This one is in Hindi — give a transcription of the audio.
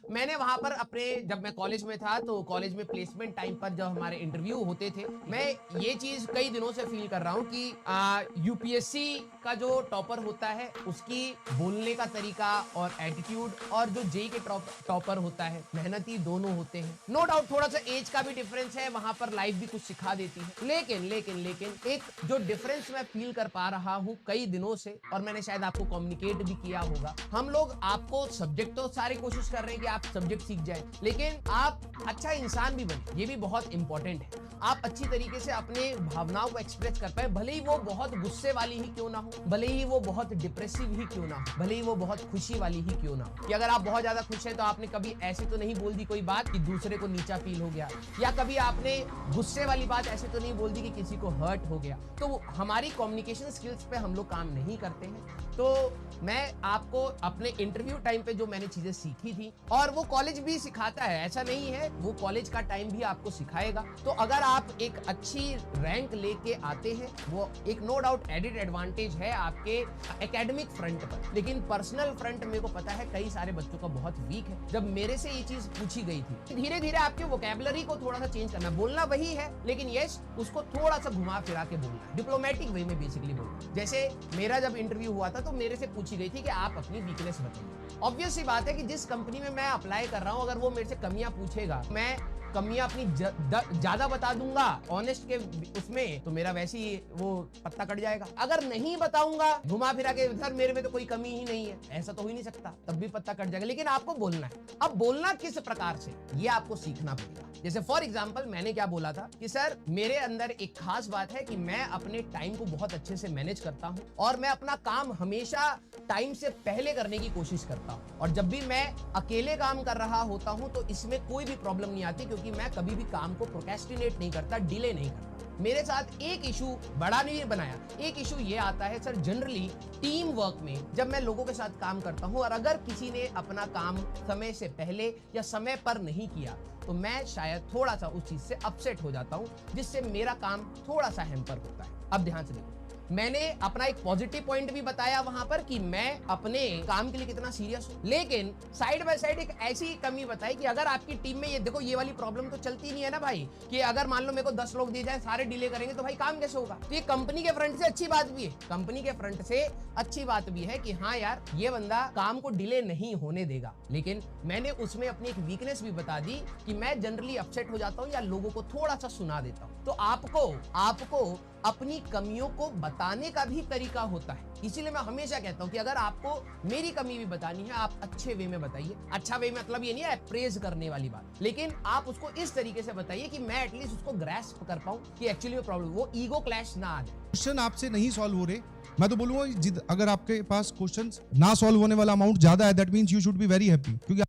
मैंने वहां पर अपने, जब मैं कॉलेज में था तो कॉलेज में प्लेसमेंट टाइम पर जब हमारे इंटरव्यू होते थे, मैं ये चीज कई दिनों से फील कर रहा हूँ कि यूपीएससी का जो टॉपर होता है उसकी बोलने का तरीका और एटीट्यूड, और जो जेई के टॉपर होता है मेहनती दोनों होते हैं। नो डाउट थोड़ा सा एज का भी डिफरेंस है, वहां पर लाइफ भी कुछ सिखा देती है, लेकिन लेकिन लेकिन एक जो डिफरेंस मैं फील कर पा रहा हूँ कई दिनों से, और मैंने शायद आपको कम्युनिकेट भी किया होगा, हम लोग आपको सब्जेक्ट तो सारी कोशिश कर रहे हैं कि आप सब्जेक्ट सीख जाए, लेकिन आप अच्छा इंसान भी बने, ये भी बहुत इंपॉर्टेंट है। आप अच्छी तरीके से अपने भावनाओं को एक्सप्रेस कर पाए, भले ही वो बहुत गुस्से वाली ही क्यों ना हो, भले ही वो बहुत डिप्रेसिव ही क्यों ना हो, भले ही वो बहुत खुशी वाली ही क्यों ना हो। कि अगर आप बहुत ज्यादा खुश हैं तो आपने कभी ऐसे तो नहीं बोल दी कोई बात कि दूसरे को नीचा फील हो गया, या कभी आपने गुस्से वाली बात ऐसे तो नहीं बोल दी कि किसी को हर्ट हो गया। तो हमारी कम्युनिकेशन स्किल्स पे हम लोग काम नहीं करते हैं। तो मैं आपको अपने इंटरव्यू टाइम पे जो मैंने चीजें सीखी थी, और वो कॉलेज भी सिखाता है, ऐसा नहीं है, वो कॉलेज का टाइम भी आपको सिखाएगा। तो अगर आप एक अच्छी रैंक लेके आते हैं, वो एक नो डाउट एडिड एडवांटेज है आपके एकेडमिक फ्रंट पर, लेकिन पर्सनल फ्रंट मेरे को पता है कई सारे बच्चों का बहुत वीक है। जब मेरे से ये चीज पूछी गई थी, धीरे धीरे आपके वोकैबुलरी को थोड़ा सा चेंज करना, बोलना वही है लेकिन यस उसको थोड़ा सा घुमा फिरा के बोलना, डिप्लोमेटिक वे में बेसिकली बोलना। जैसे मेरा जब इंटरव्यू हुआ था तो मेरे से पूछी गई थी कि आप अपनी वीकनेस बताइए। ऑब्वियस सी बात है कि जिस कंपनी में मैं अप्लाई कर रहा हूं, अगर वो मेरे से कमियां पूछेगा, मैं कमियां अपनी ज्यादा बता दूंगा ऑनेस्ट के उसमें, तो मेरा वैसे ही वो पत्ता कट जाएगा। अगर नहीं बताऊंगा घुमा फिरा के, सर मेरे में तो कोई कमी ही नहीं है, ऐसा तो हो ही नहीं सकता, तब भी पत्ता कट जाएगा। लेकिन आपको बोलना है। अब बोलना किस प्रकार से, ये आपको सीखना पड़ेगा। जैसे फॉर एग्जाम्पल मैंने क्या बोला था कि सर मेरे अंदर एक खास बात है कि मैं अपने टाइम को बहुत अच्छे से मैनेज करता हूं, और मैं अपना काम हमेशा टाइम से पहले करने की कोशिश करता हूं, और जब भी मैं अकेले काम कर रहा होता हूं तो इसमें कोई भी प्रॉब्लम नहीं आती, क्योंकि मैं कभी भी काम को प्रोक्रेस्टिनेट नहीं करता, डिले नहीं करता। मेरे साथ एक इशू बड़ा नहीं बनाया, एक इशू ये आता है सर जनरली टीम वर्क में, जब मैं लोगों के साथ काम करता हूं और अगर किसी ने अपना काम समय से पहले या समय पर नहीं किया, तो मैं शायद थोड़ा सा उस चीज से अपसेट हो जाता हूं, जिससे मेरा काम थोड़ा सा हैम्पर होता है। अब ध्यान से देखो, मैंने अपना एक पॉजिटिव पॉइंट भी बताया वहां पर कि मैं अपने काम के लिए कितना सीरियस हूं, लेकिन साइड बाय साइड एक ऐसी कमी बताई कि अगर आपकी टीम में ये देखो, ये वाली प्रॉब्लम तो चलती नहीं है ना भाई, कि अगर मान लो मेरे को 10 लोग दिए जाए, सारे डिले करेंगे तो भाई काम कैसे होगा। तो ये कंपनी के फ्रंट से अच्छी बात भी है, कंपनी के फ्रंट से अच्छी बात भी है कि हाँ यार ये बंदा काम को डिले नहीं होने देगा। लेकिन मैंने उसमें अपनी एक वीकनेस भी बता दी कि मैं जनरली अपसेट हो जाता हूँ या लोगों को थोड़ा सा सुना देता हूँ। तो आपको अपनी कमियों को बताने का भी तरीका होता है, इसीलिए मैं हमेशा कहता हूं कि अगर आपको मेरी कमी भी बतानी है, आप अच्छे वे में बताइए। अच्छा वे मतलब ये नहीं है प्रेज करने वाली बात, लेकिन आप उसको इस तरीके से बताइए कि मैं एटलीस्ट उसको ग्रैस्प कर पाऊं कि एक्चुअली में प्रॉब्लम, वो ईगो क्लैश ना आ जाए। क्वेश्चन आपसे नहीं सॉल्व हो रहे, मैं तो बोलूंगा अगर आपके पास क्वेश्चंस ना सॉल्व होने वाला अमाउंट ज्यादा है, that means you should be very happy, क्योंकि